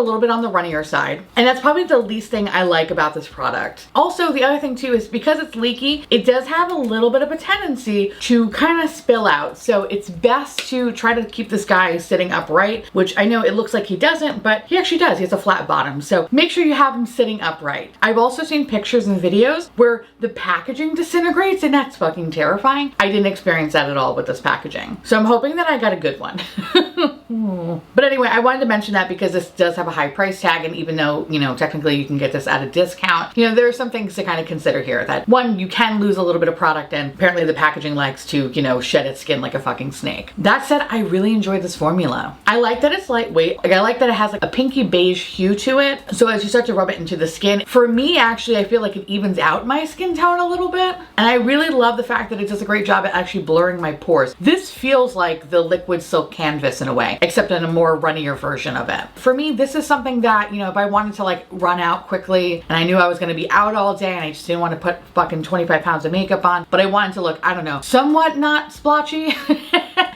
a little bit on the runnier side, and that's probably the least thing I like about this product. Also, the other thing too is because it's leaky, it does have a little bit of a tendency to kind of spill out. So it's best to try to keep this guy sitting upright, which I know it looks like he doesn't, but he actually does. He has a flat bottom. So make sure you have him sitting upright. I've also seen pictures and videos where the packaging disintegrates, and that's fucking terrifying. I didn't experience that at all with this packaging. So I'm hoping that I got a good one. But anyway, I wanted to mention that because this does have a high price tag, and even though, you know, technically you can get this at a discount, you know, there are some things to kind of consider here. That one, you can lose a little bit of product, and apparently the packaging likes to, you know, shed its skin like a fucking snake. That said, I really enjoyed this formula. I like that it's lightweight. Like, I like that it has like a pinky beige hue to it. So as you start to rub it into the skin, for me, actually, I feel like it evens out my skin tone a little bit. And I really love the fact that it does a great job at actually blurring my pores. This feels like the liquid silk canvas in a way, except in a more runnier version of it. For me, this is something that, you know, if I wanted to like run out quickly and I knew I was going to be out all day and I just didn't want to put fucking 25 pounds of makeup on, but I wanted to look, I don't know, somewhat not splotchy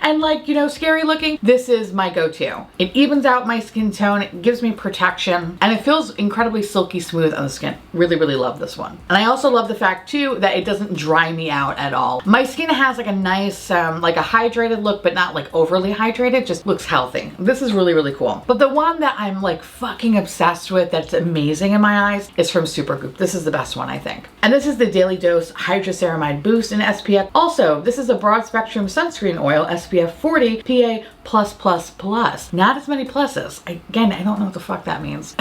and like, you know, scary looking, this is my go-to. It evens out my skin tone, it gives me protection, and it feels incredibly silky smooth on the skin. Really, really love this one. And I also love the fact too that it doesn't dry me out at all. My skin has like a nice, like a hydrated look, but not like overly hydrated, just looks healthy. This is really, really cool. But the one that I'm like fucking obsessed with that's amazing in my eyes is from Supergoop. This is the best one, I think. And this is the Daily Dose Hydroceramide Boost in SPF. Also, this is a broad spectrum sunscreen oil, SPF SPF 40 PA+++. Not as many pluses. Again, I don't know what the fuck that means.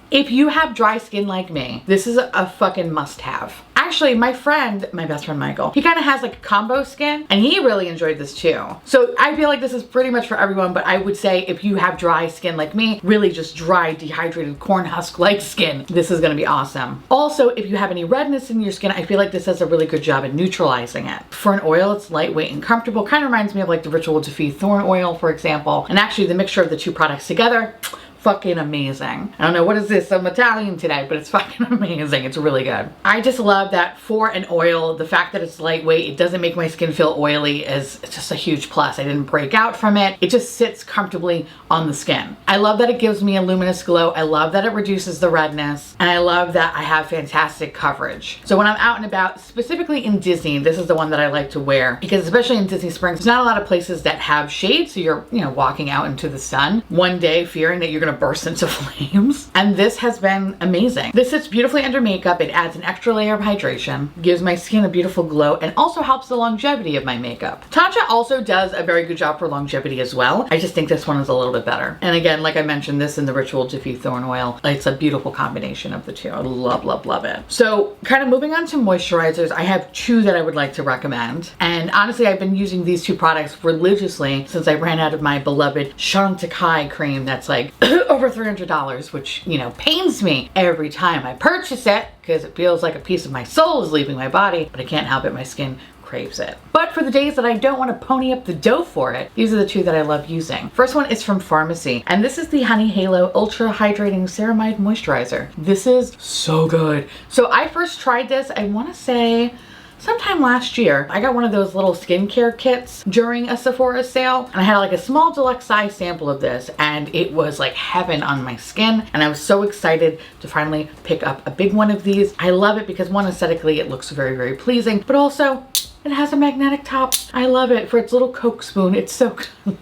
If you have dry skin like me, this is a fucking must-have. Actually, my best friend Michael, he kind of has like a combo skin and he really enjoyed this too. So I feel like this is pretty much for everyone, but I would say if you have dry skin like me, really just dry, dehydrated corn husk like skin, this is gonna be awesome. Also, if you have any redness in your skin, I feel like this does a really good job at neutralizing it. For an oil, it's lightweight and comfortable. Kind of reminds me of like the Ritual Defeat Thorn Oil, for example. And actually the mixture of the two products together, fucking amazing. I don't know, what is this? I'm Italian today, but it's fucking amazing. It's really good. I just love that for an oil, the fact that it's lightweight, it doesn't make my skin feel oily, it's just a huge plus. I didn't break out from it. It just sits comfortably on the skin. I love that it gives me a luminous glow. I love that it reduces the redness. And I love that I have fantastic coverage. So when I'm out and about, specifically in Disney, this is the one that I like to wear because especially in Disney Springs, there's not a lot of places that have shade. So you're, walking out into the sun one day fearing that you're gonna burst into flames. And this has been amazing. This sits beautifully under makeup. It adds an extra layer of hydration, gives my skin a beautiful glow, and also helps the longevity of my makeup. Tatcha also does a very good job for longevity as well. I just think this one is a little bit better. And again, like I mentioned, this and the Ritual Defeat Thorn Oil, it's a beautiful combination of the two. I love, love, love it. So kind of moving on to moisturizers, I have two that I would like to recommend. And honestly, I've been using these two products religiously since I ran out of my beloved Chantecaille cream that's like over $300, which, pains me every time I purchase it because it feels like a piece of my soul is leaving my body, but I can't help it. My skin craves it. But for the days that I don't want to pony up the dough for it, these are the two that I love using. First one is from Pharmacy, and this is the Honey Halo Ultra Hydrating Ceramide Moisturizer. This is so good. So I first tried this, I want to say, sometime last year. I got one of those little skincare kits during a Sephora sale, and I had like a small deluxe size sample of this, and it was like heaven on my skin, and I was so excited to finally pick up a big one of these. I love it because one, aesthetically it looks very, very pleasing, but also it has a magnetic top. I love it for its little Coke spoon. It's so good.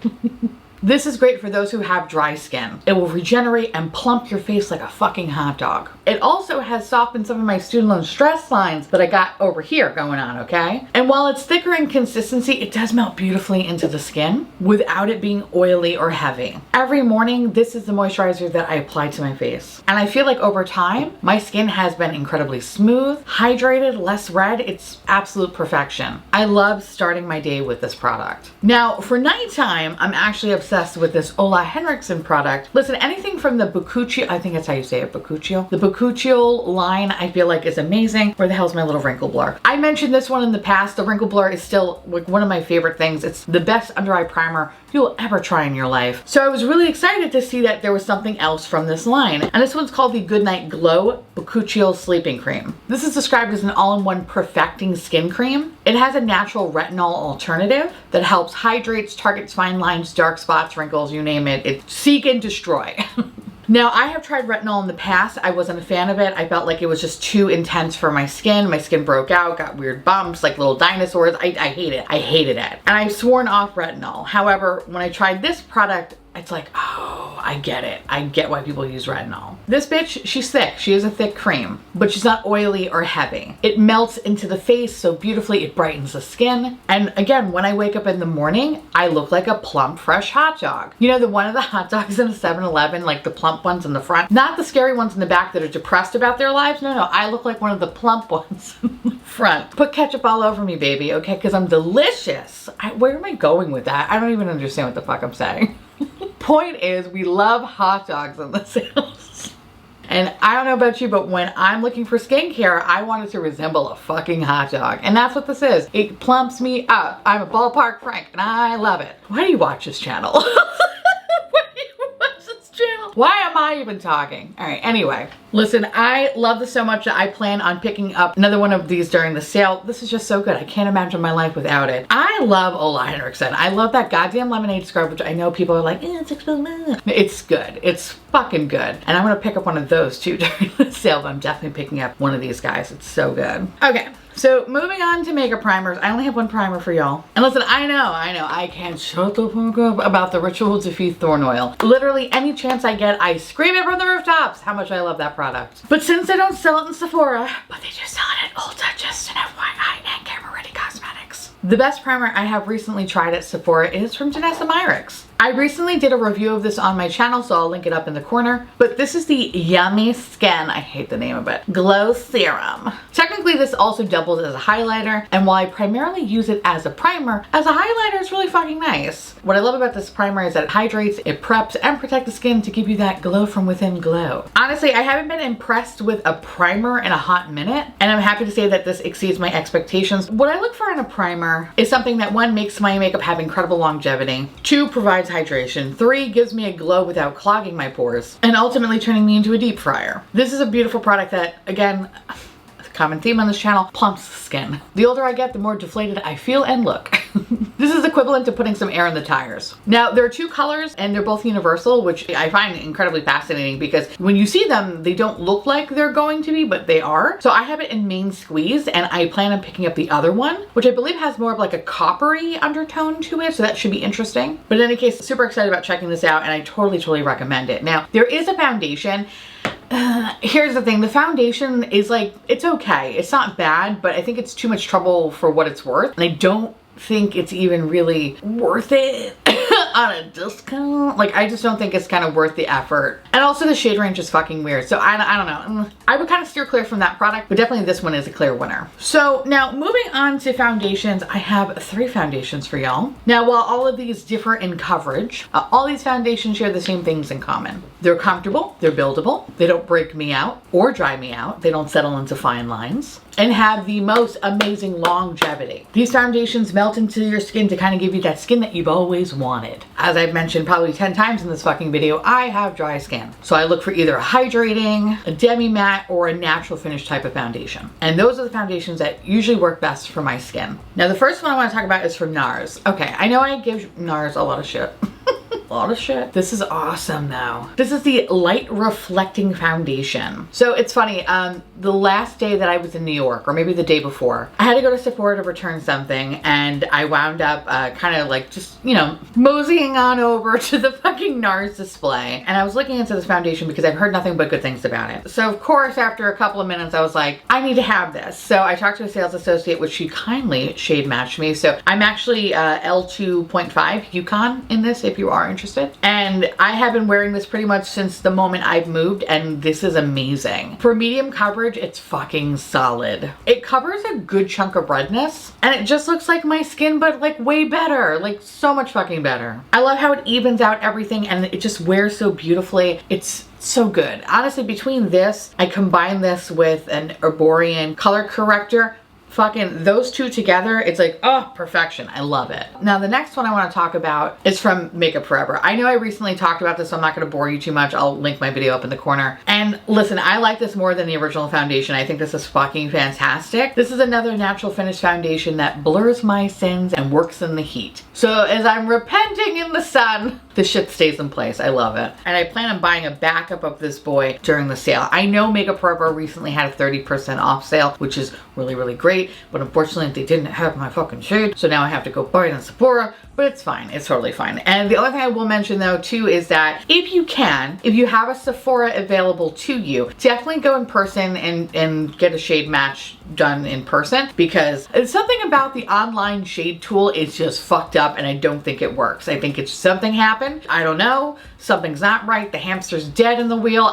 This is great for those who have dry skin. It will regenerate and plump your face like a fucking hot dog. It also has softened some of my student loan stress lines that I got over here going on, okay? And while it's thicker in consistency, it does melt beautifully into the skin without it being oily or heavy. Every morning, this is the moisturizer that I apply to my face. And I feel like over time, my skin has been incredibly smooth, hydrated, less red. It's absolute perfection. I love starting my day with this product. Now, for nighttime, I'm actually obsessed with this Ola Henriksen product. Listen, anything from the Bakuchiol, I think that's how you say it, Bakuchiol. The Bakuchiol line I feel like is amazing. Where the hell's my little wrinkle blur? I mentioned this one in the past. The wrinkle blur is still like one of my favorite things. It's the best under eye primer you'll ever try in your life. So I was really excited to see that there was something else from this line. And this one's called the Goodnight Glow Bakuchiol Sleeping Cream. This is described as an all-in-one perfecting skin cream. It has a natural retinol alternative that helps hydrates, targets fine lines, dark spots, wrinkles, you name it. It's seek and destroy. Now, I have tried retinol in the past. I wasn't a fan of it. I felt like it was just too intense for my skin. My skin broke out, got weird bumps, like little dinosaurs. I hate it. I hated it. And I've sworn off retinol. However, when I tried this product, it's like, oh, I get it. I get why people use retinol. This bitch, she's thick. She is a thick cream, but she's not oily or heavy. It melts into the face so beautifully. It brightens the skin. And again, when I wake up in the morning, I look like a plump, fresh hot dog. You know, the one of the hot dogs in a 7-Eleven, like the plump ones in the front, not the scary ones in the back that are depressed about their lives. No, I look like one of the plump ones in the front. Put ketchup all over me, baby, okay? Because I'm delicious. Where am I going with that? I don't even understand what the fuck I'm saying. Point is, we love hot dogs in this house. And I don't know about you, but when I'm looking for skincare, I want it to resemble a fucking hot dog. And that's what this is. It plumps me up. I'm a ballpark Frank, and I love it. Why do you watch this channel? Why do you watch this channel? Why am I even talking? All right, anyway. Listen, I love this so much that I plan on picking up another one of these during the sale. This is just so good. I can't imagine my life without it. I love Ola Henriksen. I love that goddamn lemonade scrub, which I know people are like, it's expensive. It's good. It's fucking good. And I'm gonna pick up one of those too during the sale, but I'm definitely picking up one of these guys. It's so good. Okay. So moving on to makeup primers. I only have one primer for y'all. And listen, I know, I can't shut the fuck up about the Ritual Defeat Thorn Oil. Literally any chance I get, I scream it from the rooftops how much I love that product. But since they don't sell it in Sephora, but they do sell it at Ulta, just an FYI, and Camera Ready Cosmetics. The best primer I have recently tried at Sephora is from Danessa Myricks. I recently did a review of this on my channel, so I'll link it up in the corner. But this is the Yummy Skin, I hate the name of it, Glow Serum. Technically, this also doubles as a highlighter, and while I primarily use it as a primer, as a highlighter it's really fucking nice. What I love about this primer is that it hydrates, it preps, and protects the skin to give you that glow from within glow. Honestly, I haven't been impressed with a primer in a hot minute, and I'm happy to say that this exceeds my expectations. What I look for in a primer is something that, 1, makes my makeup have incredible longevity, 2, provides hydration, 3, gives me a glow without clogging my pores, and ultimately turning me into a deep fryer. This is a beautiful product that, again, common theme on this channel, plumps the skin. The older I get, the more deflated I feel and look. This is equivalent to putting some air in the tires. Now, there are 2 colors and they're both universal, which I find incredibly fascinating because when you see them, they don't look like they're going to be, but they are. So I have it in Main Squeeze and I plan on picking up the other one, which I believe has more of like a coppery undertone to it. So that should be interesting. But in any case, super excited about checking this out and I totally recommend it. Now, there is a foundation. Here's the thing, the foundation is like, it's okay. It's not bad, but I think it's too much trouble for what it's worth. And I don't think it's even really worth it on a discount. Like, I just don't think it's kind of worth the effort. And also the shade range is fucking weird. So I don't know. I would kind of steer clear from that product, but definitely this one is a clear winner. So now moving on to foundations, I have 3 foundations for y'all. Now, while all of these differ in coverage, all these foundations share the same things in common. They're comfortable, they're buildable, they don't break me out or dry me out, they don't settle into fine lines, and have the most amazing longevity. These foundations melt into your skin to kind of give you that skin that you've always wanted. As I've mentioned probably 10 times in this fucking video, I have dry skin. So I look for either a hydrating, a demi-matte, or a natural finish type of foundation. And those are the foundations that usually work best for my skin. Now, the first one I want to talk about is from NARS. Okay, I know I give NARS a lot of shit. A lot of shit. This is awesome though. This is the Light Reflecting Foundation. So it's funny, the last day that I was in New York, or maybe the day before, I had to go to Sephora to return something, and I wound up kind of like just, you know, moseying on over to the fucking NARS display. And I was looking into this foundation because I've heard nothing but good things about it. So of course, after a couple of minutes, I was like, I need to have this. So I talked to a sales associate, which she kindly shade matched me. So I'm actually L2.5 Yukon in this, if you are interested. And I have been wearing this pretty much since the moment I've moved, and this is amazing. For medium coverage, it's fucking solid. It covers a good chunk of redness, and it just looks like my skin, but like way better, like so much fucking better. I love how it evens out everything, and it just wears so beautifully. It's so good. Honestly, between this, I combine this with an Arborian color corrector. Fucking those 2 together, it's like, oh, perfection. I love it. Now, the next one I want to talk about is from Makeup Forever. I know I recently talked about this, so I'm not going to bore you too much. I'll link my video up in the corner. And listen, I like this more than the original foundation. I think this is fucking fantastic. This is another natural finish foundation that blurs my sins and works in the heat. So as I'm repenting in the sun, this shit stays in place. I love it. And I plan on buying a backup of this boy during the sale. I know Makeup Forever recently had a 30% off sale, which is really great. But unfortunately, they didn't have my fucking shade. So now I have to go buy it in Sephora. But it's fine. It's totally fine. And the other thing I will mention though too is that if you can, if you have a Sephora available to you, definitely go in person and get a shade match done in person, because something about the online shade tool is just fucked up and I don't think it works. I think it's something happened. I don't know. Something's not right. The hamster's dead in the wheel.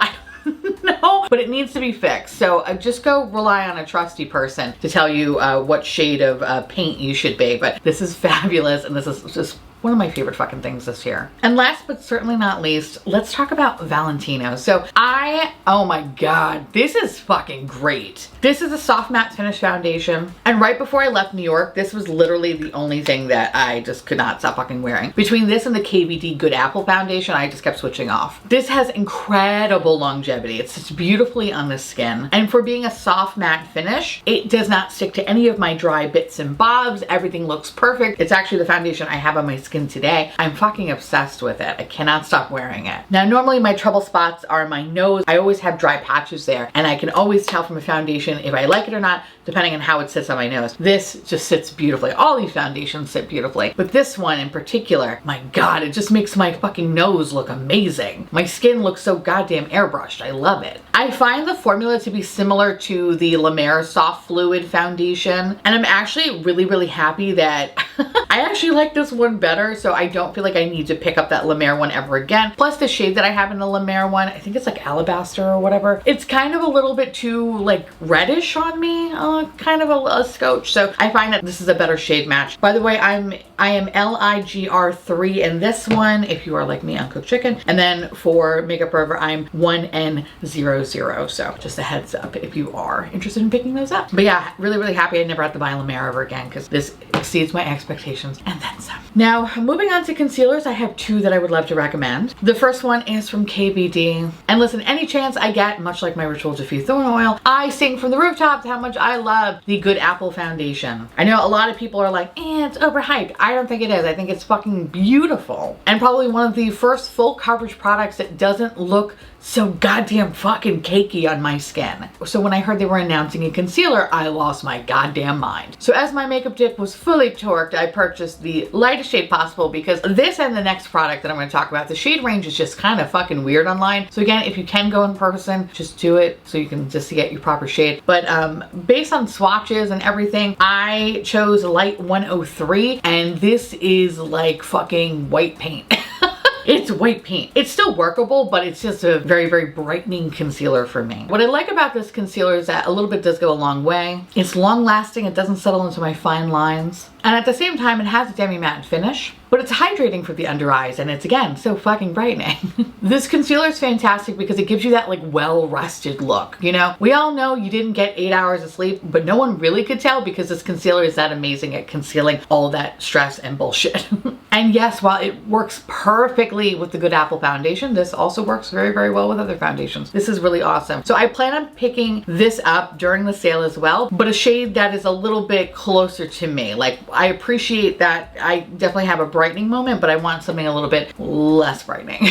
No, but it needs to be fixed. So just go rely on a trusty person to tell you what shade of paint you should be. But this is fabulous, and this is just one of my favorite fucking things this year. And last but certainly not least, let's talk about Valentino. So oh my God, this is fucking great. This is a soft matte finish foundation. And right before I left New York, this was literally the only thing that I just could not stop fucking wearing. Between this and the KVD Good Apple foundation, I just kept switching off. This has incredible longevity. It sits beautifully on the skin. And for being a soft matte finish, it does not stick to any of my dry bits and bobs. Everything looks perfect. It's actually the foundation I have on my skin skin today. I'm fucking obsessed with it. I cannot stop wearing it. Now, normally my trouble spots are my nose. I always have dry patches there, and I can always tell from a foundation if I like it or not, depending on how it sits on my nose. This just sits beautifully. All these foundations sit beautifully, but this one in particular, my God, it just makes my fucking nose look amazing. My skin looks so goddamn airbrushed. I love it. I find the formula to be similar to the La Mer Soft Fluid foundation, and I'm actually really happy that I actually like this one better, so I don't feel like I need to pick up that La Mer one ever again. Plus the shade that I have in the La Mer one, I think it's like alabaster or whatever. It's kind of a little bit too like reddish on me, kind of a scotch. So I find that this is a better shade match. By the way, I am LIGR3 in this one, if you are like me on Cooked Chicken. And then for Makeup Forever, I'm 1N00. So just a heads up if you are interested in picking those up. But yeah, really happy I never have to buy La Mer ever again, because this exceeds my expectations and then some. Now, moving on to concealers, I have two that I would love to recommend. The first one is from KBD. And listen, any chance I get, much like my Ritual Diffuse Thorn Oil, I sing from the rooftops how much I love the Good Apple foundation. I know a lot of people are like, it's overhyped. I don't think it is. I think it's fucking beautiful. And probably one of the first full coverage products that doesn't look so goddamn fucking cakey on my skin. So when I heard they were announcing a concealer, I lost my goddamn mind. So as my makeup dip was fully torqued, I purchased the lightest shade possible, because this and the next product that I'm going to talk about, the shade range is just kind of fucking weird online. So again, if you can go in person, just do it so you can just get your proper shade. But based on swatches and everything, I chose light 103, and this is like fucking white paint. It's white paint. It's still workable, but it's just a very brightening concealer for me. What I like about this concealer is that a little bit does go a long way. It's long lasting. It doesn't settle into my fine lines. And at the same time, it has a demi-matte finish, but it's hydrating for the under eyes, and it's, again, so fucking brightening. This concealer is fantastic because it gives you that like well-rested look. You know, we all know you didn't get 8 hours of sleep, but no one really could tell because this concealer is that amazing at concealing all that stress and bullshit. And yes, while it works perfectly with the Good Apple foundation, this also works very well with other foundations. This is really awesome. So I plan on picking this up during the sale as well, but a shade that is a little bit closer to me. Like, I appreciate that I definitely have a brightening moment, but I want something a little bit less brightening.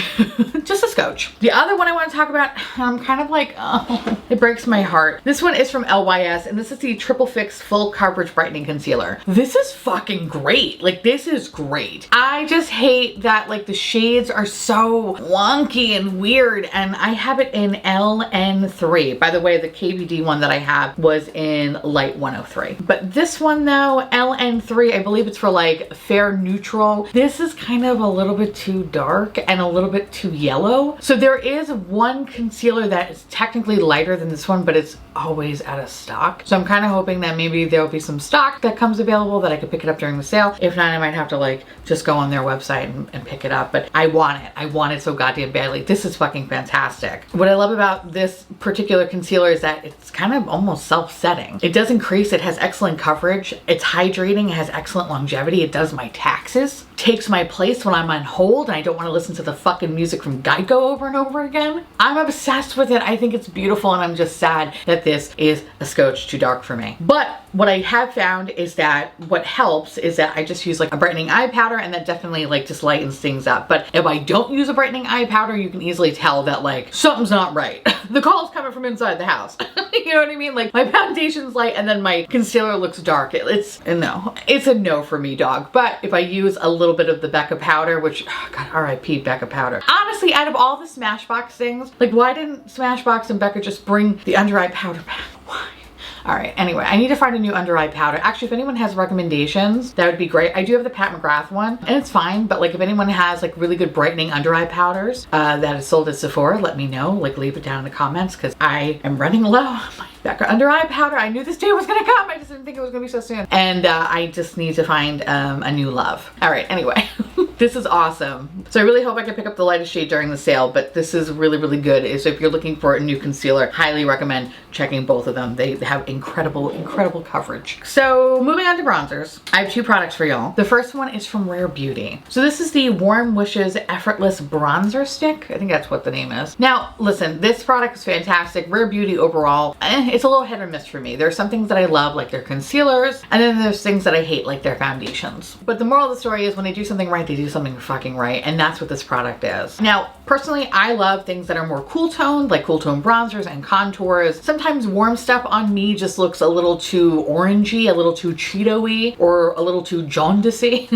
Just a scotch. The other one I want to talk about, I'm kind of like, oh, it breaks my heart. This one is from LYS, and this is the Triple Fix Full Coverage Brightening Concealer. This is fucking great. Like, this is great. I just hate that like the shades are so wonky and weird, and I have it in LN3. By the way, the KBD one that I have was in light 103. But this one though, LN3, I believe it's for like fair neutral. This is kind of a little bit too dark and a little bit too yellow. So there is one concealer that is technically lighter than this one, but it's always out of stock. So I'm kind of hoping that maybe there'll be some stock that comes available that I could pick it up during the sale. If not, I might have to like just go on their website and pick it up. But I want it. I want it so goddamn badly. This is fucking fantastic. What I love about this particular concealer is that it's kind of almost self-setting. It doesn't crease. It has excellent coverage. It's hydrating. It has excellent longevity. It does my taxes. Takes my place when I'm on hold and I don't want to listen to the fucking music from Geico over and over again. I'm obsessed with it. I think it's beautiful, and I'm just sad that this is a scotch too dark for me. But what I have found is that what helps is that I just use like a brightening eye powder, and that definitely like just lightens things up. But if I don't use a brightening eye powder, you can easily tell that like something's not right. The call's coming from inside the house. You know what I mean? Like my foundation's light and then my concealer looks dark. It's a no. It's a no for me, dog. But if I use a little bit of the Becca powder, which, oh God, RIP Becca powder. Honestly, out of all the Smashbox things, like why didn't Smashbox and Becca just bring the under eye powder back? Why? All right, anyway, I need to find a new under eye powder. Actually, if anyone has recommendations, that would be great. I do have the Pat McGrath one, and it's fine, but like if anyone has like really good brightening under eye powders that is sold at Sephora, let me know. Like leave it down in the comments, because I am running low on my Becca under eye powder. I knew this day was gonna come. I just didn't think it was gonna be so soon. And I just need to find a new love. All right, anyway. This is awesome. So I really hope I can pick up the lightest shade during the sale, but this is really, really good. So if you're looking for a new concealer, highly recommend checking both of them. They have incredible coverage. So moving on to bronzers, I have two products for y'all. The first one is from Rare Beauty. So this is the Warm Wishes Effortless Bronzer Stick. I think that's what the name is. Now, listen, this product is fantastic. Rare Beauty overall, it's a little hit or miss for me. There's some things that I love, like their concealers, and then there's things that I hate, like their foundations. But the moral of the story is when they do something right, they do something fucking right, and that's what this product is. Now, personally, I love things that are more cool toned, like cool tone bronzers and contours. Sometimes warm stuff on me just looks a little too orangey, a little too Cheeto-y, or a little too jaundicey.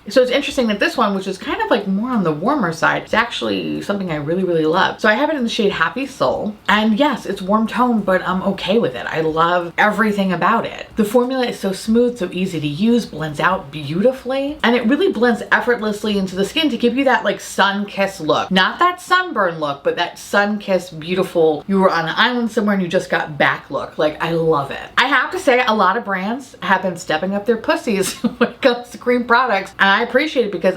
So it's interesting that this one, which is kind of like more on the warmer side, it's actually something I really, really love. So I have it in the shade Happy Soul, and yes, it's warm toned, but I'm okay with it. I love everything about it. The formula is so smooth, so easy to use, blends out beautifully, and it really blends effortlessly into the skin to give you that like sun-kissed look. Not that sunburn look, but that sun-kissed, beautiful, you were on an island somewhere and you just got back look. Like, I love it. I have to say, a lot of brands have been stepping up their pussies when it comes to cream products, and I appreciate it because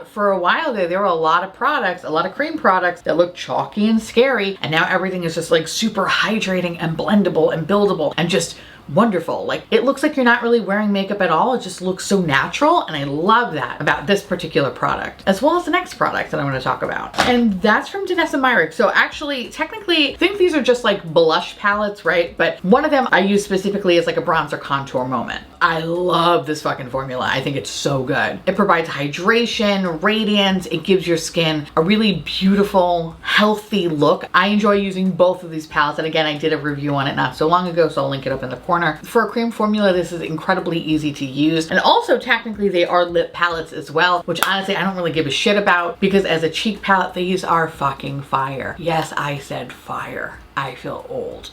for a while there were a lot of products, a lot of cream products that looked chalky and scary, and now everything is just like super hydrating and blendable and buildable and just wonderful. Like, it looks like you're not really wearing makeup at all. It just looks so natural, and I love that about this particular product, as well as the next product that I'm going to talk about. And that's from DYSON. So actually, technically, I think these are just like blush palettes, right? But one of them I use specifically as like a bronzer contour moment. I love this fucking formula. I think it's so good. It provides hydration, radiance. It gives your skin a really beautiful, healthy look. I enjoy using both of these palettes. And again, I did a review on it not so long ago, so I'll link it up in the corner. For a cream formula, this is incredibly easy to use. And also, technically, they are lip palettes as well, which honestly, I don't really give a shit about because as a cheek palette, these are fucking fire. Yes, I said fire. I feel old.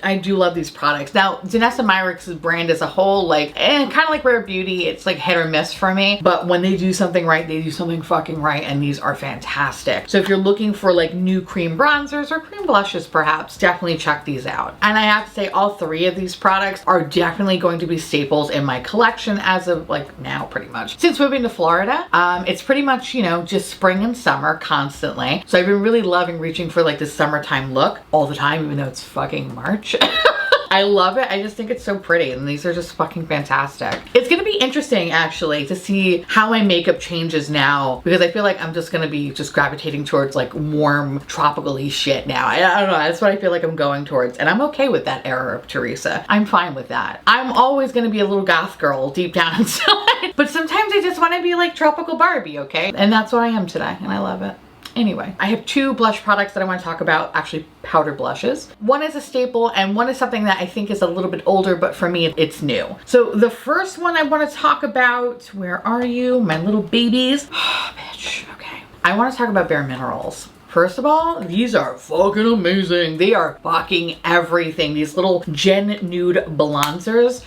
I do love these products. Now, DYSON's brand as a whole, like, kind of like Rare Beauty, it's like hit or miss for me. But when they do something right, they do something fucking right, and these are fantastic. So if you're looking for like new cream bronzers or cream blushes, perhaps, definitely check these out. And I have to say, all three of these products are definitely going to be staples in my collection as of like now, pretty much. Since moving to Florida, it's pretty much, you know, just spring and summer constantly. So I've been really loving reaching for like this summertime look all the time, even though it's fucking March. I love it. I just think it's so pretty, and these are just fucking fantastic. It's gonna be interesting actually to see how my makeup changes now, because I feel like I'm just gonna be just gravitating towards like warm tropical-y shit now. I don't know, that's what I feel like I'm going towards, and I'm okay with that era of Theresa. I'm fine with that. I'm always gonna be a little goth girl deep down inside, but sometimes I just wanna be like tropical Barbie, okay? And that's what I am today, and I love it. Anyway, I have two blush products that I want to talk about, actually powder blushes. One is a staple and one is something that I think is a little bit older, but for me, it's new. So the first one I want to talk about, where are you, my little babies? Oh, bitch, okay. I want to talk about Bare Minerals. First of all, these are fucking amazing. They are fucking everything. These little Gen Nude bronzers.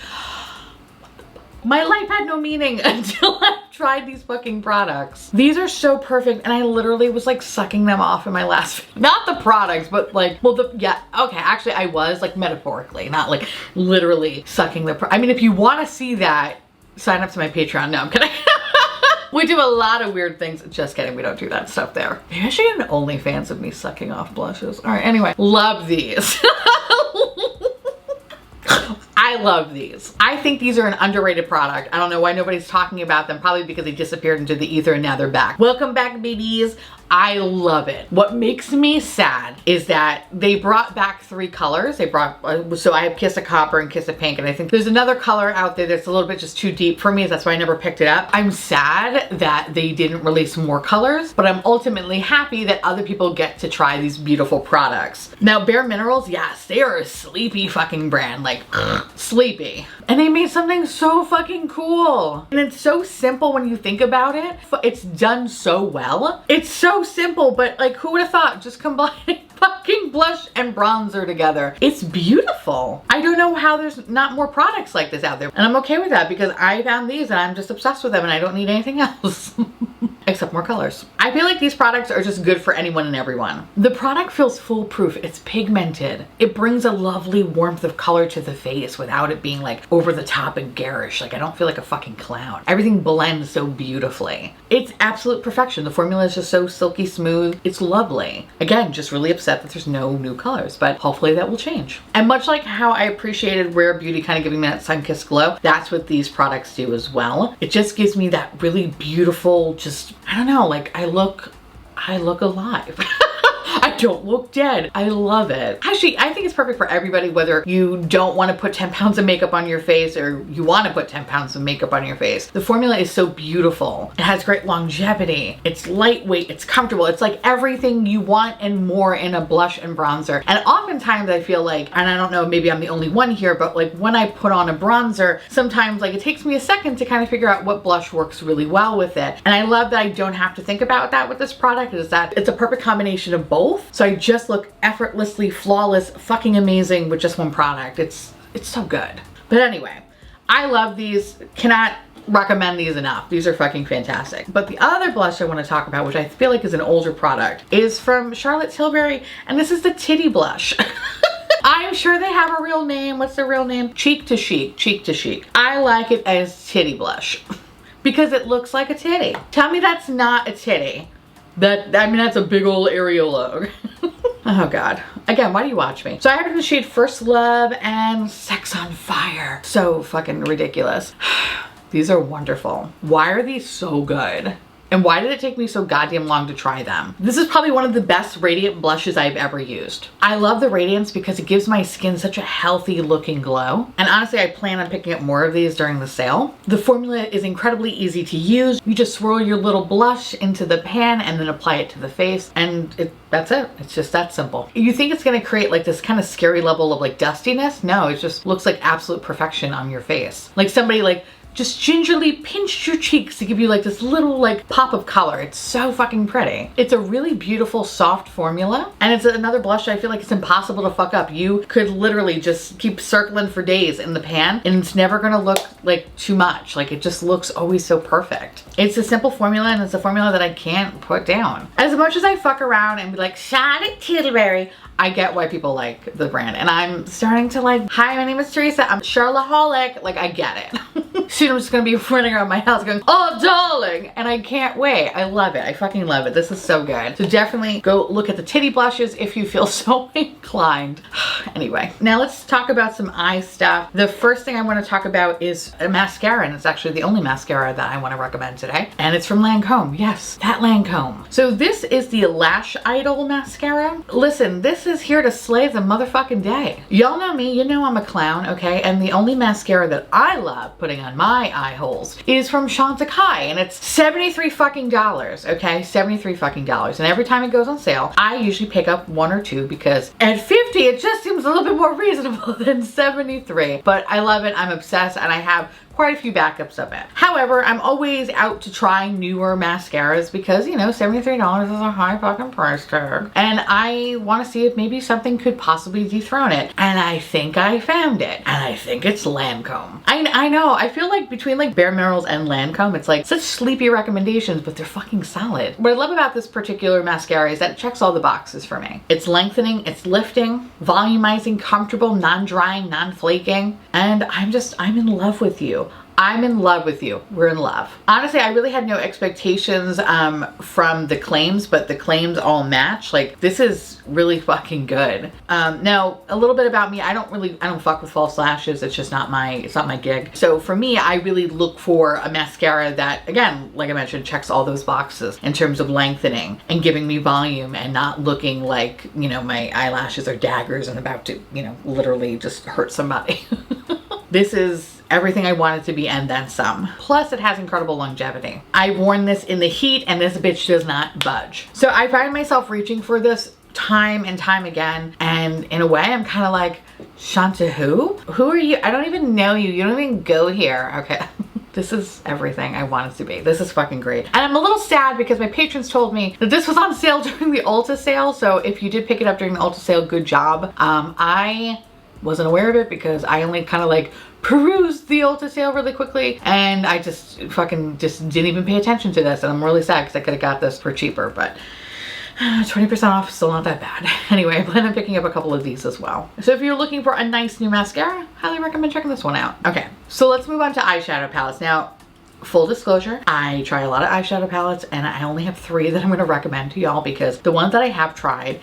My life had no meaning until I tried these fucking products. These are so perfect, and I literally was like sucking them off in my last, not the products, but like, well, yeah, okay, actually I was like metaphorically, not like literally sucking I mean, if you want to see that, sign up to my Patreon. No, I'm kidding. We do a lot of weird things. Just kidding, we don't do that stuff there. Maybe I should get an OnlyFans of me sucking off blushes. All right, anyway, love these. I love these. I think these are an underrated product. I don't know why nobody's talking about them, probably because they disappeared into the ether and now they're back. Welcome back, babies. I love it. What makes me sad is that they brought back 3 colors. They brought, so I have Kiss of Copper and Kiss of Pink, and I think there's another color out there that's a little bit just too deep for me. That's why I never picked it up. I'm sad that they didn't release more colors, but I'm ultimately happy that other people get to try these beautiful products. Now, Bare Minerals, yes, they are a sleepy fucking brand, like sleepy. And they made something so fucking cool. And it's so simple when you think about it. It's done so well. It's so simple, but like, who would have thought, just combining fucking blush and bronzer together. It's beautiful. I don't know how there's not more products like this out there. And I'm okay with that because I found these and I'm just obsessed with them and I don't need anything else. accept more colors. I feel like these products are just good for anyone and everyone. The product feels foolproof. It's pigmented. It brings a lovely warmth of color to the face without it being like over the top and garish. Like I don't feel like a fucking clown. Everything blends so beautifully. It's absolute perfection. The formula is just so silky smooth. It's lovely. Again, just really upset that there's no new colors, but hopefully that will change. And much like how I appreciated Rare Beauty kind of giving me that sun-kissed glow, that's what these products do as well. It just gives me that really beautiful, just, I don't know, like I look alive. I don't look dead. I love it. Actually, I think it's perfect for everybody, whether you don't want to put 10 pounds of makeup on your face or you want to put 10 pounds of makeup on your face. The formula is so beautiful. It has great longevity. It's lightweight. It's comfortable. It's like everything you want and more in a blush and bronzer. And oftentimes I feel like, and I don't know, maybe I'm the only one here, but like when I put on a bronzer, sometimes like it takes me a second to kind of figure out what blush works really well with it. And I love that I don't have to think about that with this product, is that it's a perfect combination of both. So I just look effortlessly flawless, fucking amazing with just one product. It's so good. But anyway, I love these. Cannot recommend these enough. These are fucking fantastic. But the other blush I want to talk about, which I feel like is an older product, is from Charlotte Tilbury, and this is the Titty Blush. I'm sure they have a real name. What's the real name? Cheek to Chic. Cheek to Chic. I like it as Titty Blush because it looks like a titty. Tell me that's not a titty. I mean, that's a big old areola. Oh God. Again, why do you watch me? So I have it in the shade First Love and Sex on Fire. So fucking ridiculous. These are wonderful. Why are these so good? And why did it take me so goddamn long to try them? This is probably one of the best radiant blushes I've ever used. I love the radiance because it gives my skin such a healthy looking glow. And honestly, I plan on picking up more of these during the sale. The formula is incredibly easy to use. You just swirl your little blush into the pan and then apply it to the face, and that's it. It's just that simple. You think it's gonna create like this kind of scary level of like dustiness? No, it just looks like absolute perfection on your face. Like somebody like just gingerly pinched your cheeks to give you like this little like pop of color. It's so fucking pretty. It's a really beautiful soft formula, and it's another blush I feel like it's impossible to fuck up. You could literally just keep circling for days in the pan and it's never gonna look like too much. Like it just looks always so perfect. It's a simple formula, and it's a formula that I can't put down. As much as I fuck around and be like, Charlotte Tilbury, I get why people like the brand, and I'm starting to like, hi, my name is Theresa, I'm Charlaholic. Like, I get it. Soon I'm just gonna be running around my house going, oh darling, and I can't wait. I love it. I fucking love it. This is so good. So definitely go look at the titty blushes if you feel so inclined. Anyway, now let's talk about some eye stuff. The first thing I want to talk about is a mascara, and it's actually the only mascara that I want to recommend today, and it's from Lancome. Yes, that Lancome. So this is the Lash Idol mascara. Listen, this is here to slay the motherfucking day. Y'all know me, you know I'm a clown, okay? And the only mascara that I love putting on my eye holes is from Chantecaille, and it's $73 fucking dollars, okay? $73 fucking dollars. And every time it goes on sale, I usually pick up one or two because at $50 it just seems a little bit more reasonable than $73. But I love it, I'm obsessed, and I have quite a few backups of it. However, I'm always out to try newer mascaras because, you know, $73 is a high fucking price tag. And I want to see if maybe something could possibly dethrone it. And I think I found it. And I think it's Lancome. I know, I feel like between like Bare Minerals and Lancome, it's like such sleepy recommendations, but they're fucking solid. What I love about this particular mascara is that it checks all the boxes for me. It's lengthening, it's lifting, volumizing, comfortable, non-drying, non-flaking. And I'm in love with you. I'm in love with you. We're in love. Honestly, I really had no expectations from the claims, but the claims all match. Like, this is really fucking good. Now, a little bit about me. I don't fuck with false lashes. It's just not my gig. So for me, I really look for a mascara that, again, like I mentioned, checks all those boxes in terms of lengthening and giving me volume and not looking like, you know, my eyelashes are daggers and about to, you know, literally just hurt somebody. This is everything I want it to be and then some. Plus it has incredible longevity. I've worn this in the heat and this bitch does not budge. So I find myself reaching for this time and time again, and in a way I'm kind of like, Shanta who? Who are you? I don't even know you. You don't even go here. Okay. This is everything I want it to be. This is fucking great. And I'm a little sad because my patrons told me that this was on sale during the Ulta sale. So if you did pick it up during the Ulta sale, good job. I wasn't aware of it because I only kind of like perused the Ulta sale really quickly, and I just fucking just didn't even pay attention to this, and I'm really sad because I could have got this for cheaper, but 20% off, still not that bad. Anyway, I plan on picking up a couple of these as well. So if you're looking for a nice new mascara, highly recommend checking this one out. Okay, so let's move on to eyeshadow palettes. Now, full disclosure, I try a lot of eyeshadow palettes, and I only have 3 that I'm gonna recommend to y'all because the ones that I have tried,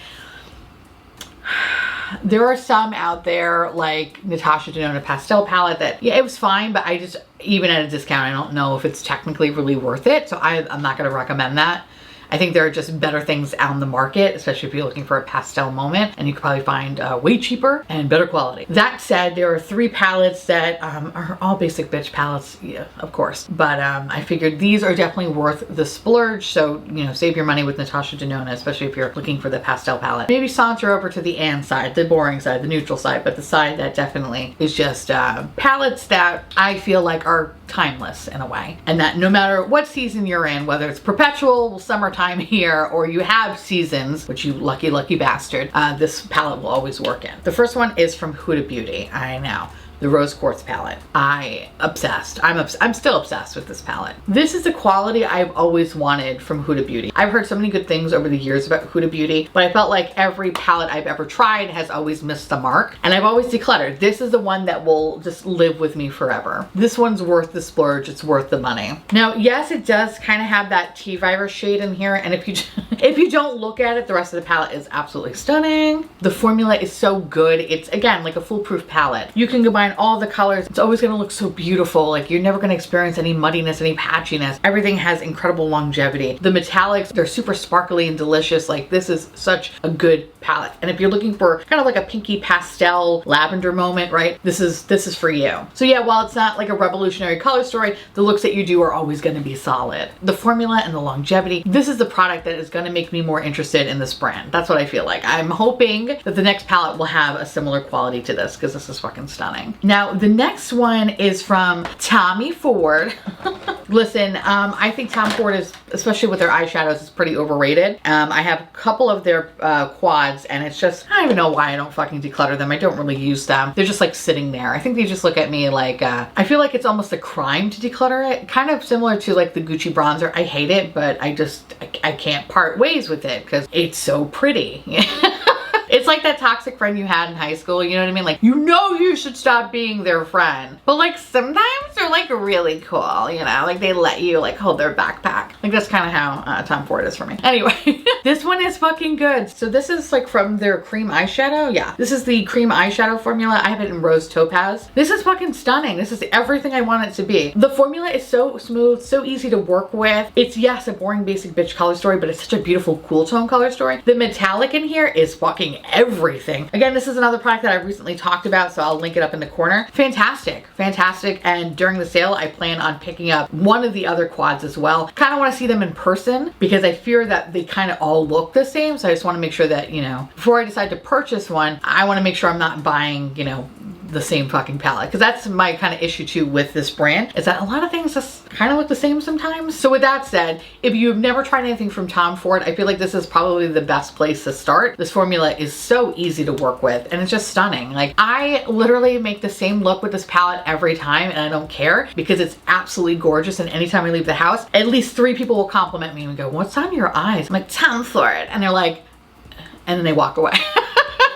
there are some out there like Natasha Denona pastel palette that, yeah, it was fine, but I just, even at a discount, I don't know if it's technically really worth it. So I'm not gonna recommend that. I think there are just better things out in the market, especially if you're looking for a pastel moment, and you could probably find way cheaper and better quality. That said, there are 3 palettes that are all basic bitch palettes, yeah, of course. But I figured these are definitely worth the splurge. So, you know, save your money with Natasha Denona, especially if you're looking for the pastel palette. Maybe saunter over to the Anne side, the boring side, the neutral side, but the side that definitely is just palettes that I feel like are timeless in a way. And that no matter what season you're in, whether it's perpetual, summertime here, or you have seasons, which you lucky bastard, this palette will always work in. The first one is from Huda Beauty. I know. The Rose Quartz palette. Obsessed. I'm still obsessed with this palette. This is the quality I've always wanted from Huda Beauty. I've heard so many good things over the years about Huda Beauty, but I felt like every palette I've ever tried has always missed the mark, and I've always decluttered. This is the one that will just live with me forever. This one's worth the splurge. It's worth the money. Now, yes, it does kind of have that tea virus shade in here, and if you don't look at it, the rest of the palette is absolutely stunning. The formula is so good. It's, again, like a foolproof palette. You can combine all the colors. It's always gonna look so beautiful. Like, you're never gonna experience any muddiness, any patchiness. Everything has incredible longevity. The metallics, they're super sparkly and delicious. Like, this is such a good palette. And if you're looking for kind of like a pinky pastel lavender moment, right? This is for you. So yeah, while it's not like a revolutionary color story, the looks that you do are always gonna be solid. The formula and the longevity, this is the product that is gonna make me more interested in this brand. That's what I feel like. I'm hoping that the next palette will have a similar quality to this because this is fucking stunning. Now, the next one is from Tommy Ford. Listen, I think Tom Ford is, especially with their eyeshadows, is pretty overrated. I have a couple of their quads, and it's just, I don't even know why I don't fucking declutter them. I don't really use them. They're just like sitting there. I think they just look at me like, I feel like it's almost a crime to declutter it. Kind of similar to like the Gucci bronzer. I hate it, but I can't part ways with it because it's so pretty. It's like that toxic friend you had in high school, you know what I mean? Like, you know you should stop being their friend. But like, sometimes they're like really cool, you know? Like, they let you like hold their backpack. Like, that's kind of how Tom Ford is for me. Anyway, this one is fucking good. So this is like from their cream eyeshadow. Yeah, this is the cream eyeshadow formula. I have it in Rose Topaz. This is fucking stunning. This is everything I want it to be. The formula is so smooth, so easy to work with. It's, yes, a boring basic bitch color story, but it's such a beautiful cool tone color story. The metallic in here is fucking everything. Again, this is another product that I've recently talked about, so I'll link it up in the corner. Fantastic, fantastic. And during the sale, I plan on picking up one of the other quads as well. Kind of want to see them in person because I fear that they kind of all look the same. So I just want to make sure that, you know, before I decide to purchase one, I want to make sure I'm not buying, you know, the same fucking palette, because that's my kind of issue too with this brand, is that a lot of things just kind of look the same sometimes. So with that said, if you've never tried anything from Tom Ford, I feel like this is probably the best place to start. This formula is so easy to work with, and it's just stunning. Like, I literally make the same look with this palette every time, and I don't care because it's absolutely gorgeous. And anytime I leave the house, at least 3 people will compliment me and go, "What's on your eyes?" I'm like, "Tom Ford," and they're like, and then they walk away.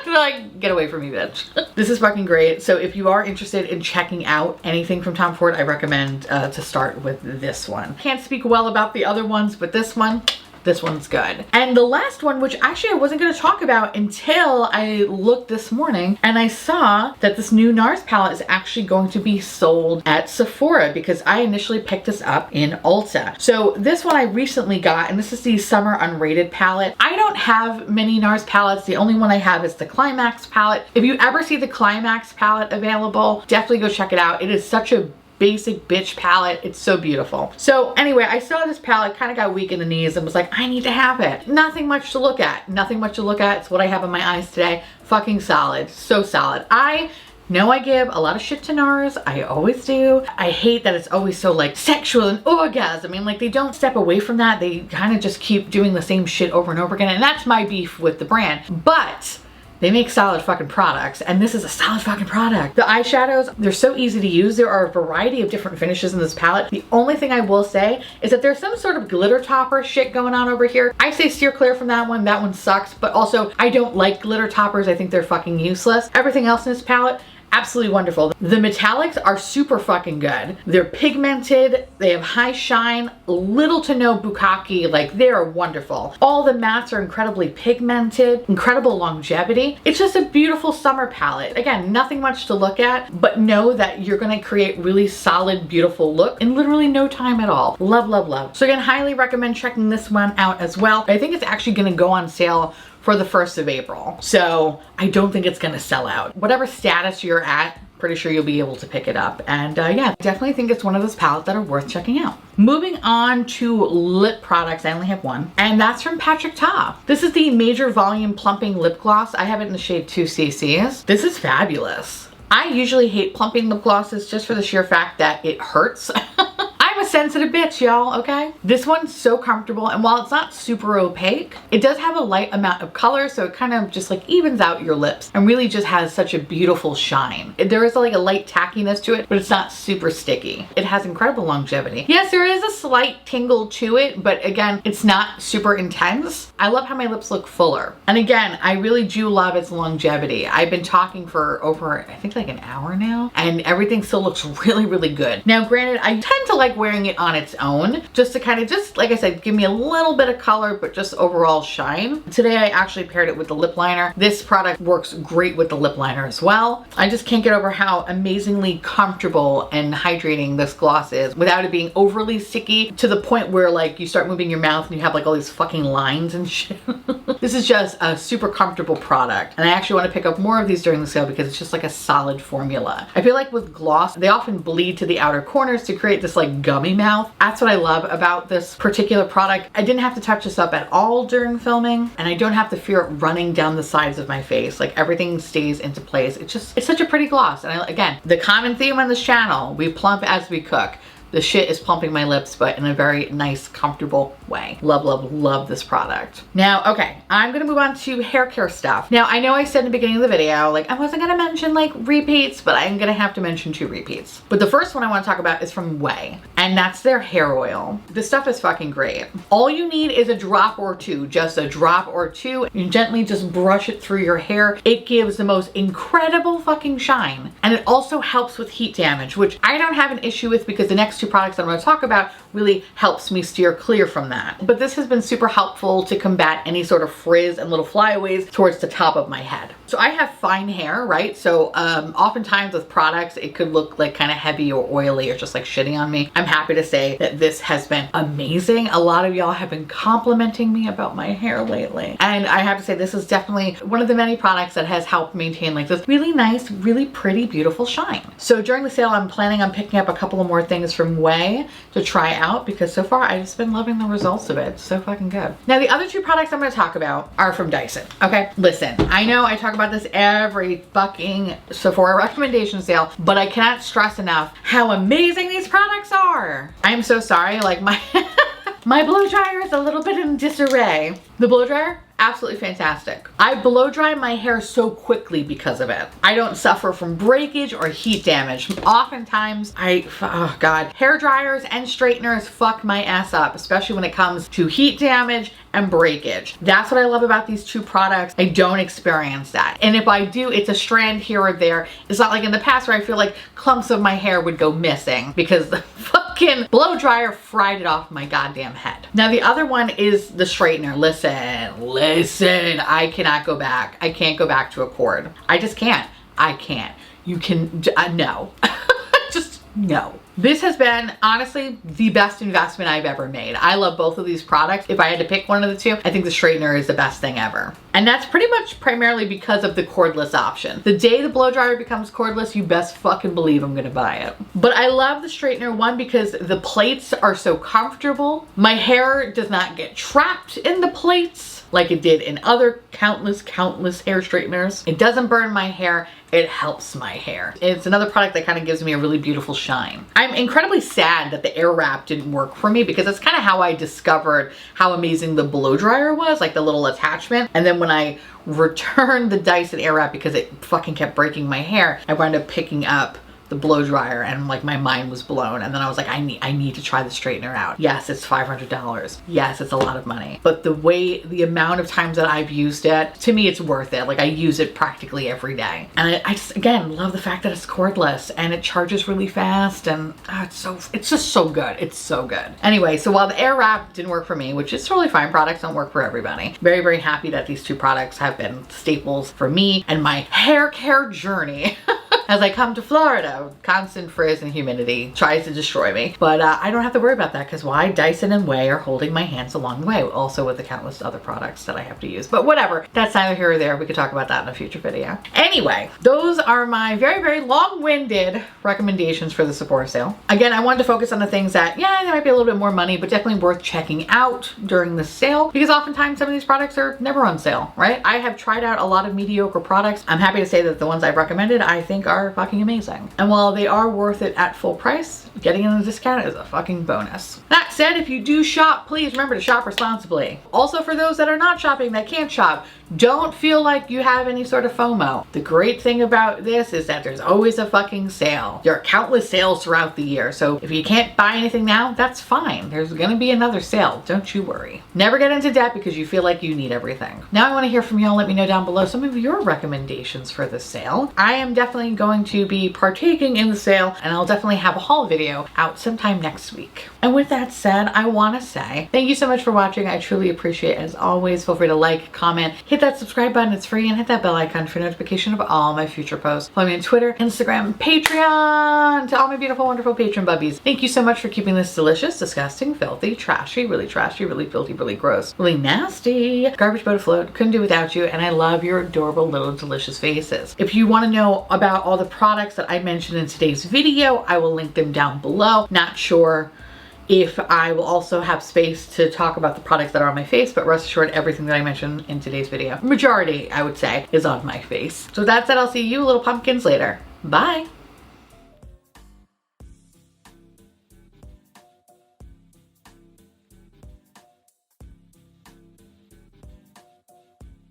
They're like, "Get away from me, bitch." This is fucking great. So if you are interested in checking out anything from Tom Ford, I recommend to start with this one. Can't speak well about the other ones, but this one's good. And the last one, which actually I wasn't going to talk about until I looked this morning and I saw that this new NARS palette is actually going to be sold at Sephora, because I initially picked this up in Ulta. So this one I recently got, and this is the Summer Unrated palette. I don't have many NARS palettes. The only one I have is the Climax palette. If you ever see the Climax palette available, definitely go check it out. It is such a basic bitch palette. It's so beautiful. So anyway, I saw this palette, kind of got weak in the knees and was like, I need to have it. Nothing much to look at. Nothing much to look at. It's what I have in my eyes today. Fucking solid. So solid. I know I give a lot of shit to NARS. I always do. I hate that it's always so like sexual and orgasm. I mean, like, they don't step away from that. They kind of just keep doing the same shit over and over again. And that's my beef with the brand. But They make solid fucking products, and this is a solid fucking product. The eyeshadows, they're so easy to use. There are a variety of different finishes in this palette. The only thing I will say is that there's some sort of glitter topper shit going on over here. I say steer clear from that one. That one sucks, but also I don't like glitter toppers. I think they're fucking useless. Everything else in this palette, absolutely wonderful. The metallics are super fucking good. They're pigmented, they have high shine, little to no bukkake, like they are wonderful. All the mattes are incredibly pigmented, incredible longevity. It's just a beautiful summer palette. Again, nothing much to look at, but know that you're gonna create really solid, beautiful look in literally no time at all. Love, love, love. So again, highly recommend checking this one out as well. I think it's actually gonna go on sale for the 1st of April. So I don't think it's gonna sell out. Whatever status you're at, pretty sure you'll be able to pick it up. And yeah, definitely think it's one of those palettes that are worth checking out. Moving on to lip products, I only have one, and that's from Patrick Ta. This is the Major Volume Plumping Lip Gloss. I have it in the shade 2CCs. This is fabulous. I usually hate plumping lip glosses just for the sheer fact that it hurts. I'm a sensitive bitch, y'all, okay? This one's so comfortable, and while it's not super opaque, it does have a light amount of color, so it kind of just like evens out your lips and really just has such a beautiful shine. There is like a light tackiness to it, but it's not super sticky. It has incredible longevity. Yes, there is a slight tingle to it, but again, it's not super intense. I love how my lips look fuller. And again, I really do love its longevity. I've been talking for over, I think like an hour now, and everything still looks really, really good. Now, granted, I tend to like wearing it on its own just to kind of just, like I said, give me a little bit of color, but just overall shine. Today, I actually paired it with the lip liner. This product works great with the lip liner as well. I just can't get over how amazingly comfortable and hydrating this gloss is without it being overly sticky to the point where like you start moving your mouth and you have like all these fucking lines and shit. This is just a super comfortable product. And I actually want to pick up more of these during the sale because it's just like a solid formula. I feel like with gloss, they often bleed to the outer corners to create this like gummy mouth. That's what I love about this particular product. I didn't have to touch this up at all during filming, and I don't have to fear it running down the sides of my face. Like everything stays into place. It's such a pretty gloss. And again, the common theme on this channel, we plump as we cook. The shit is plumping my lips, but in a very nice, comfortable way. Love, love, love this product. Now, okay, I'm gonna move on to hair care stuff. Now, I know I said in the beginning of the video, like I wasn't gonna mention like repeats, but I'm gonna have to mention 2 repeats. But the first one I wanna talk about is from Way, and that's their hair oil. This stuff is fucking great. All you need is a drop or 2, just a drop or 2. You gently just brush it through your hair. It gives the most incredible fucking shine. And it also helps with heat damage, which I don't have an issue with because the next 2 products that I'm going to talk about really helps me steer clear from that. But this has been super helpful to combat any sort of frizz and little flyaways towards the top of my head. So I have fine hair, right? So oftentimes with products, it could look like kind of heavy or oily or just like shitty on me. I'm happy to say that this has been amazing. A lot of y'all have been complimenting me about my hair lately. And I have to say this is definitely one of the many products that has helped maintain like this really nice, really pretty, beautiful shine. So during the sale, I'm planning on picking up a couple of more things from Way to try out because so far I've just been loving the results of it. It's so fucking good. Now the other 2 products I'm going to talk about are from DYSON. Okay, listen, I know I talk about this every fucking Sephora recommendation sale, but I cannot stress enough how amazing these products are. I'm so sorry, like my my blow dryer is a little bit in disarray. The blow dryer, absolutely fantastic. I blow dry my hair so quickly because of it. I don't suffer from breakage or heat damage. Oftentimes, oh God, hair dryers and straighteners fuck my ass up, especially when it comes to heat damage and breakage. That's what I love about these 2 products. I don't experience that. And if I do, it's a strand here or there. It's not like in the past where I feel like clumps of my hair would go missing because the fucking blow dryer fried it off my goddamn head. Now the other one is the straightener. Listen, I cannot go back. I can't go back to a cord. I just can't. I can't. You can, no. Just no. This has been honestly the best investment I've ever made. I love both of these products. If I had to pick one of the 2, I think the straightener is the best thing ever. And that's pretty much primarily because of the cordless option. The day the blow dryer becomes cordless, you best fucking believe I'm gonna buy it. But I love the straightener, one, because the plates are so comfortable. My hair does not get trapped in the plates. like it did in other countless hair straighteners. It doesn't burn my hair. It helps my hair. It's another product that kind of gives me a really beautiful shine. I'm incredibly sad that the air wrap didn't work for me because that's kind of how I discovered how amazing the blow dryer was, like the little attachment. And then when I returned the Dyson air wrap because it fucking kept breaking my hair, I wound up picking up the blow dryer and like my mind was blown. And then I was like, I need to try the straightener out. Yes, it's $500. Yes, it's a lot of money. But the amount of times that I've used it, to me, it's worth it. Like I use it practically every day. And I just, again, love the fact that it's cordless and it charges really fast. And it's just so good. It's so good. Anyway, so while the air wrap didn't work for me, which is totally fine, products don't work for everybody. Very, very happy that these two products have been staples for me and my hair care journey. As I come to Florida, constant frizz and humidity tries to destroy me. But I don't have to worry about that because why? Dyson and Way are holding my hands along the way. Also with the countless other products that I have to use. But whatever, that's neither here or there. We could talk about that in a future video. Anyway, those are my very, very long-winded recommendations for the Sephora sale. Again, I wanted to focus on the things that, yeah, there might be a little bit more money, but definitely worth checking out during the sale because oftentimes some of these products are never on sale, right? I have tried out a lot of mediocre products. I'm happy to say that the ones I've recommended, I think are fucking amazing. And while they are worth it at full price, getting in a discount is a fucking bonus. That said, if you do shop, please remember to shop responsibly. Also for those that are not shopping, that can't shop, don't feel like you have any sort of FOMO. The great thing about this is that there's always a fucking sale. There are countless sales throughout the year. So if you can't buy anything now, that's fine. There's gonna be another sale. Don't you worry. Never get into debt because you feel like you need everything. Now I wanna hear from y'all. Let me know down below some of your recommendations for the sale. I am definitely going to be partaking in the sale and I'll definitely have a haul video out sometime next week. And with that said, I wanna say thank you so much for watching. I truly appreciate it. As always, feel free to like, comment, hit that subscribe button, it's free, and hit that bell icon for notification of all my future posts. Follow me on Twitter, Instagram, and Patreon. To all my beautiful, wonderful patron bubbies, thank you so much for keeping this delicious, disgusting, filthy, trashy, really filthy, really gross, really nasty garbage boat afloat. Couldn't do without you, and I love your adorable little delicious faces. If you want to know about all the products that I mentioned in today's video, I will link them down below. Not sure if I will also have space to talk about the products that are on my face, but rest assured everything that I mentioned in today's video, majority I would say, is on my face. So with that said, I'll see you little pumpkins later. Bye.